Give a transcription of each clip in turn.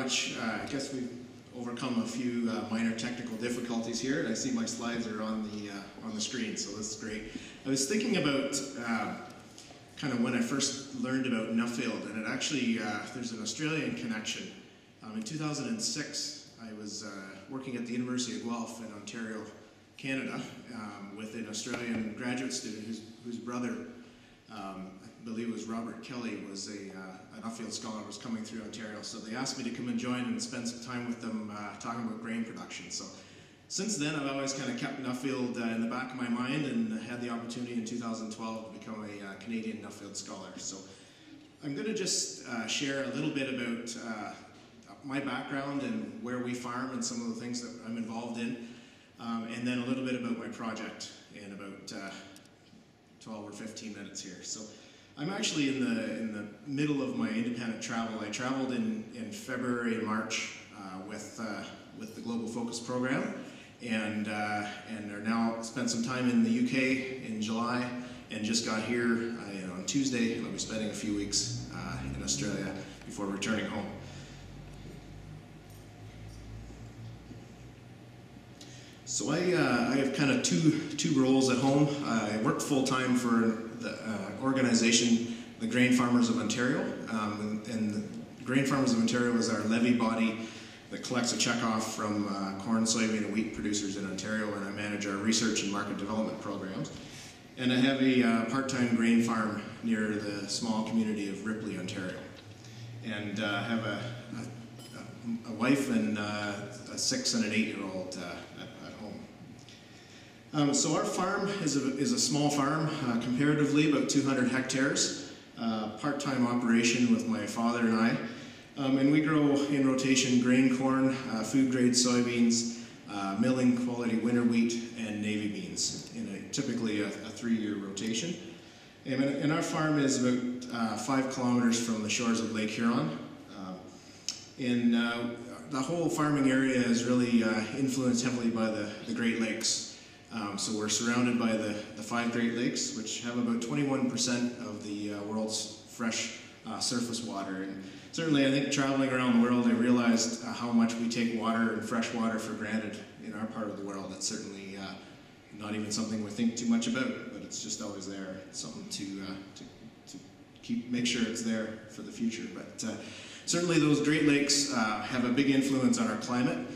much. I guess we've overcome a few minor technical difficulties here, and I see my slides are on the screen, so this is great. I was thinking about kind of when I first learned about Nuffield, and it actually, there's an Australian connection. In 2006, I was working at the University of Guelph in Ontario, Canada, with an Australian graduate student whose brother, I believe it was Robert Kelly, was a Nuffield scholar, was coming through Ontario. So they asked me to come and join and spend some time with them talking about grain production. So since then, I've always kind of kept Nuffield in the back of my mind, and had the opportunity in 2012 to become a Canadian Nuffield scholar. So I'm going to just share a little bit about my background and where we farm and some of the things that I'm involved in, and then a little bit about my project in about 12 or 15 minutes here. So I'm actually in the middle of my independent travel. I traveled in February and March with the Global Focus program, and are now spent some time in the UK in July, and just got here on Tuesday, and I'll be spending a few weeks in Australia before returning home. So I have kind of two roles at home. I work full-time for the organization, the Grain Farmers of Ontario, and the Grain Farmers of Ontario is our levy body that collects a check-off from corn, soybean, and wheat producers in Ontario, and I manage our research and market development programs. And I have a part-time grain farm near the small community of Ripley, Ontario. And I have a wife and a 6- and 8-year-old at home. So our farm is a small farm, comparatively about 200 hectares, part-time operation with my father and I. And we grow in rotation grain corn, food-grade soybeans, milling quality winter wheat, and navy beans in typically a 3-year rotation. And our farm is about 5 kilometers from the shores of Lake Huron. The whole farming area is really influenced heavily by the Great Lakes. So we're surrounded by the 5 Great Lakes, which have about 21% of the world's fresh surface water. And certainly, I think traveling around the world, I realized how much we take water and fresh water for granted in our part of the world. It's certainly not even something we think too much about, but it's just always there. It's something to make sure it's there for the future. But certainly, those Great Lakes have a big influence on our climate.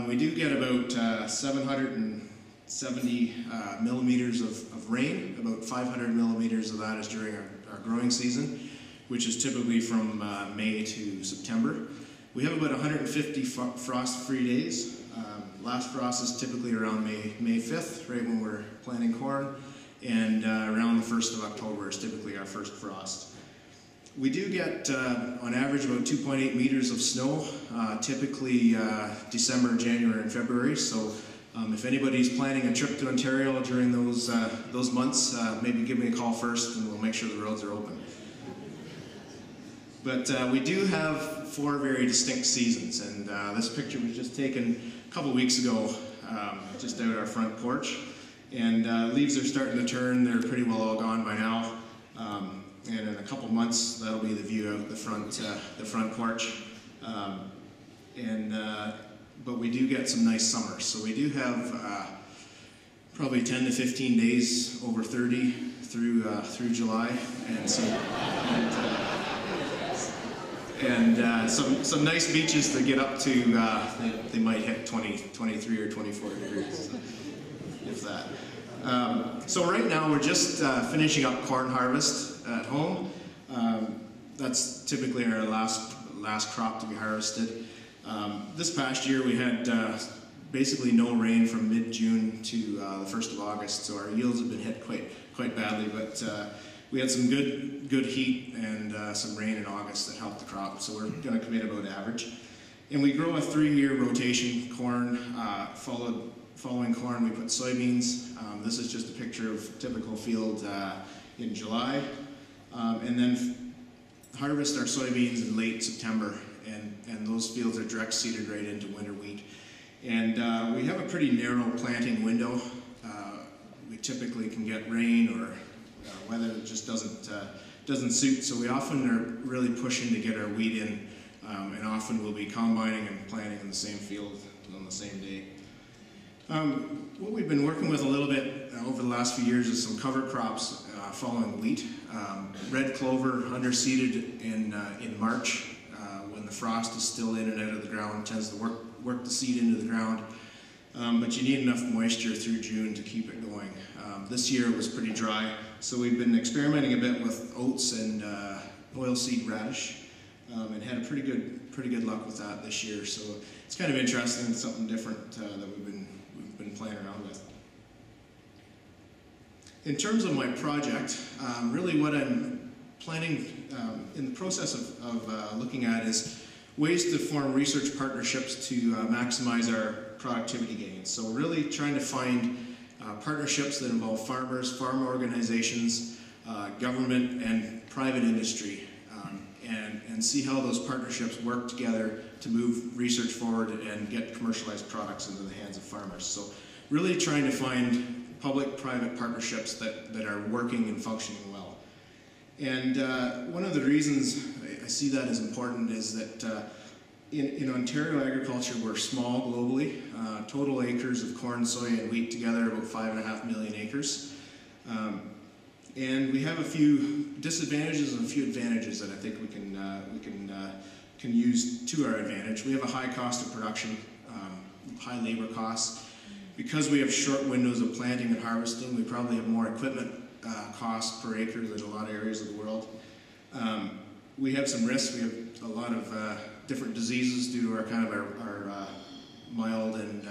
We do get about 770 millimeters of rain. About 500 millimeters of that is during our growing season, which is typically from May to September. We have about 150 frost-free days. Last frost is typically around May 5th, right when we're planting corn, and around the 1st of October is typically our first frost. We do get, on average, about 2.8 meters of snow, typically December, January, and February. So if anybody's planning a trip to Ontario during those months, maybe give me a call first, and we'll make sure the roads are open. But we do have 4 very distinct seasons, and this picture was just taken a couple weeks ago, just out our front porch. And leaves are starting to turn. They're pretty well all gone by now. And in a couple months, that'll be the view out the front porch. But we do get some nice summers. So we do have probably 10 to 15 days over 30 through July, and some nice beaches to get up to. They might hit 23 or 24 degrees, if that. So right now we're just finishing up corn harvest at home. That's typically our last crop to be harvested. This past year we had basically no rain from mid-June to the 1st of August, so our yields have been hit quite badly, but we had some good heat and some rain in August that helped the crop, so we're going to come in about average. And we grow a 3-year rotation corn. Following corn, we put soybeans. This is just a picture of a typical field in July. And then harvest our soybeans in late September, and those fields are direct seeded right into winter wheat. And we have a pretty narrow planting window. We typically can get rain or weather that just doesn't suit, so we often are really pushing to get our wheat in and often we'll be combining and planting in the same field on the same day. What we've been working with a little bit over the last few years is some cover crops following wheat. Red clover underseeded in March when the frost is still in and out of the ground, tends to work the seed into the ground. But you need enough moisture through June to keep it going. This year it was pretty dry, so we've been experimenting a bit with oats and oilseed radish, and had a pretty good luck with that this year. So it's kind of interesting, something different that we've been playing around with. In terms of my project, really what I'm planning in the process of looking at is ways to form research partnerships to maximize our productivity gains. So really trying to find partnerships that involve farmers, farm organizations, government, and private industry, and see how those partnerships work together to move research forward and get commercialized products into the hands of farmers. So really trying to find public-private partnerships that are working and functioning well. And one of the reasons I see that as important is that in Ontario agriculture, we're small globally. Total acres of corn, soy, and wheat together about 5.5 million acres. And we have a few disadvantages and a few advantages that I think we can use to our advantage. We have a high cost of production, high labor costs. Because we have short windows of planting and harvesting, we probably have more equipment costs per acre than a lot of areas of the world. We have some risks. We have a lot of different diseases due to our mild and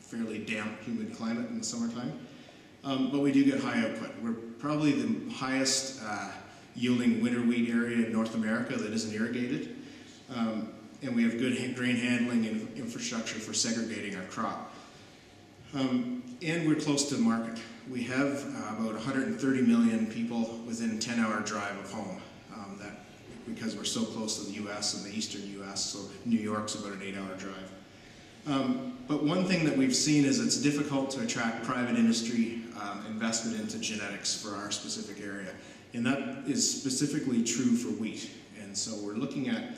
fairly damp, humid climate in the summertime. But we do get high output. We're probably the highest yielding winter wheat area in North America that isn't irrigated. And we have good grain handling and infrastructure for segregating our crop. And we're close to the market. We have about 130 million people within a 10-hour drive of home, because we're so close to the U.S. and the eastern U.S., so New York's about an 8-hour drive. But one thing that we've seen is it's difficult to attract private industry investment into genetics for our specific area. And that is specifically true for wheat. And so we're looking at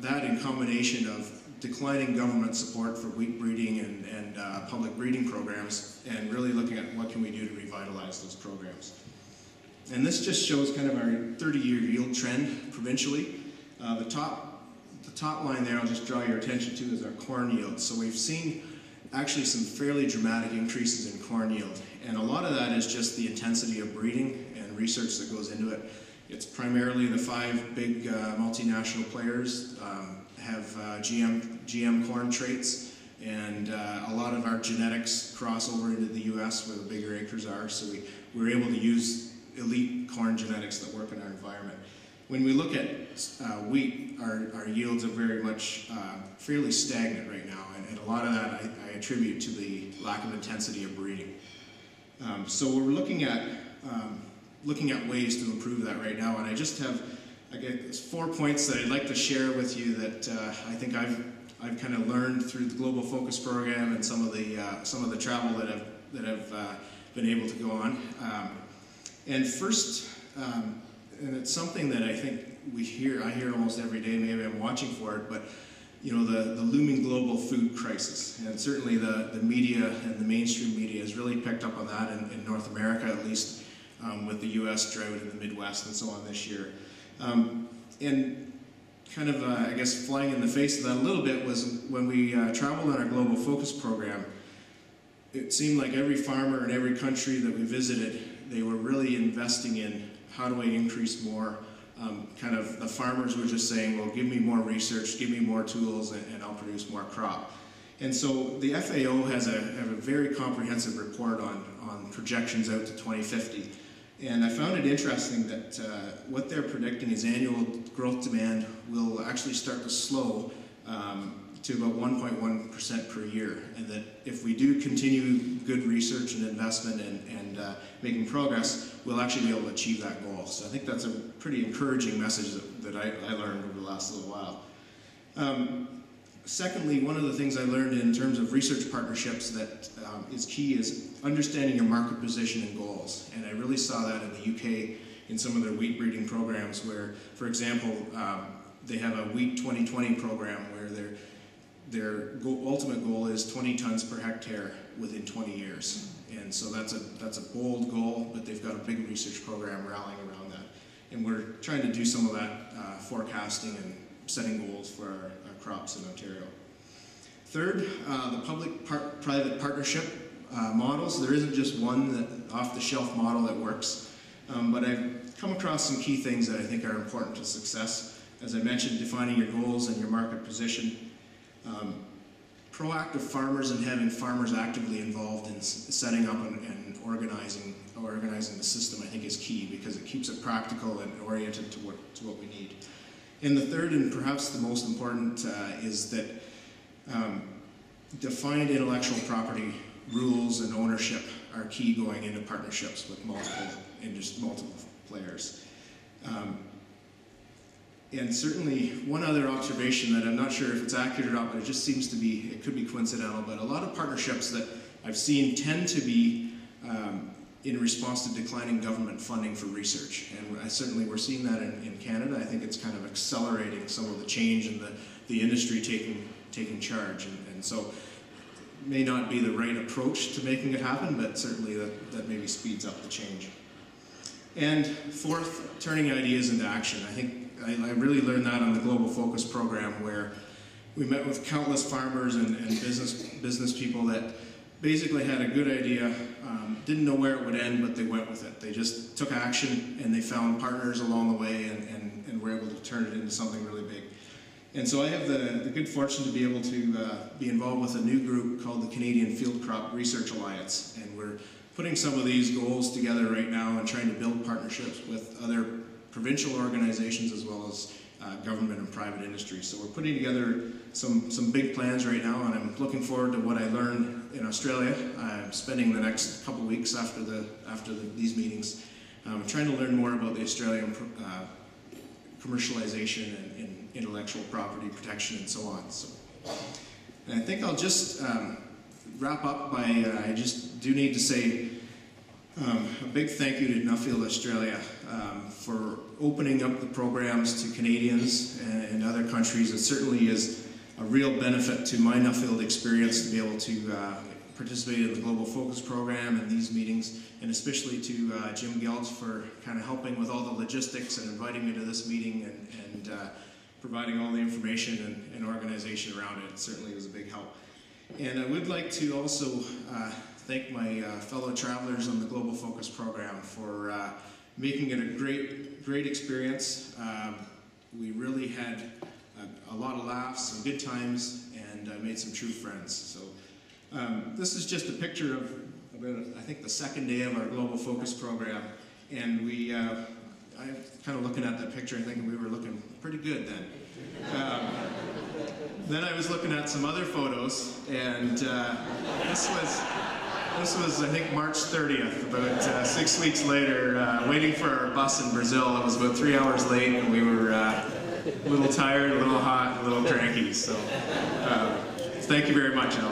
that in combination of declining government support for wheat breeding and public breeding programs, and really looking at what can we do to revitalize those programs. And this just shows kind of our 30-year yield trend provincially. The top line there, I'll just draw your attention to, is our corn yield. So we've seen actually some fairly dramatic increases in corn yield, and a lot of that is just the intensity of breeding and research that goes into it. It's primarily the 5 big multinational players have GM corn traits, and a lot of our genetics cross over into the U.S. where the bigger acres are, so we're able to use elite corn genetics that work in our environment. When we look at wheat, our yields are very much fairly stagnant right now, and a lot of that I attribute to the lack of intensity of breeding. So we're looking at ways to improve that right now, and I just have 4 points that I'd like to share with you that I think I've kind of learned through the Global Focus program and some of the travel that I've been able to go on. And first, and it's something that I think I hear almost every day. Maybe I'm watching for it, but the looming global food crisis, and certainly the media and the mainstream media has really picked up on that in North America, at least with the U.S. drought in the Midwest and so on this year. And kind of, I guess, flying in the face of that a little bit was when we traveled on our Global Focus program. It seemed like every farmer in every country that we visited, they were really investing in how do I increase more. Kind of the farmers were just saying, well, give me more research, give me more tools, and I'll produce more crop. And so the FAO has a very comprehensive report on projections out to 2050. And I found it interesting that what they're predicting is annual growth demand will actually start to slow to about 1.1% per year, and that if we do continue good research and investment and making progress, we'll actually be able to achieve that goal. So I think that's a pretty encouraging message that I learned over the last little while. Secondly, one of the things I learned in terms of research partnerships that is key is understanding your market position and goals. And I really saw that in the UK in some of their wheat breeding programs where, for example, they have a Wheat 2020 program where their ultimate goal is 20 tons per hectare within 20 years. And so that's a bold goal, but they've got a big research program rallying around that. And we're trying to do some of that forecasting and setting goals for our crops in Ontario. Third, the public-private partnership models. There isn't just one off-the-shelf model that works, but I've come across some key things that I think are important to success. As I mentioned, defining your goals and your market position. Proactive farmers and having farmers actively involved in setting up and organizing the system, I think, is key because it keeps it practical and oriented to what we need. And the third, and perhaps the most important, is that defined intellectual property rules and ownership are key going into partnerships with multiple players. And certainly one other observation that I'm not sure if it's accurate or not, but it just seems to be, it could be coincidental, but a lot of partnerships that I've seen tend to be in response to declining government funding for research. And certainly we're seeing that in Canada. I think it's kind of accelerating some of the change in the industry taking charge. And so it may not be the right approach to making it happen, but certainly that maybe speeds up the change. And fourth, turning ideas into action. I think I really learned that on the Global Focus program, where we met with countless farmers and business people that basically had a good idea, didn't know where it would end, but they went with it. They just took action and they found partners along the way and were able to turn it into something really big. And so I have the good fortune to be able to be involved with a new group called the Canadian Field Crop Research Alliance, and we're putting some of these goals together right now and trying to build partnerships with other provincial organizations as well as government and private industry. So we're putting together some big plans right now, and I'm looking forward to what I learned in Australia. I'm spending the next couple weeks after these meetings trying to learn more about the Australian commercialization and intellectual property protection and so on. So, and I think I'll just wrap up by, I just do need to say a big thank you to Nuffield Australia for opening up the programs to Canadians and other countries. It certainly is a real benefit to my Nuffield experience to be able to participate in the Global Focus program and these meetings, and especially to Jim Geltz for kind of helping with all the logistics and inviting me to this meeting and providing all the information and organization around it. It certainly was a big help. And I would like to also thank my fellow travelers on the Global Focus program for making it a great experience. We really had a lot of laughs, some good times, and made some true friends. So this is just a picture of about, I think, the second day of our Global Focus program, and I'm kind of looking at that picture and thinking we were looking pretty good then. Then I was looking at some other photos, and this was, I think, March 30th, about 6 weeks later, waiting for our bus in Brazil. It was about 3 hours late, and we were a little tired, a little hot, a little cranky. So thank you very much, and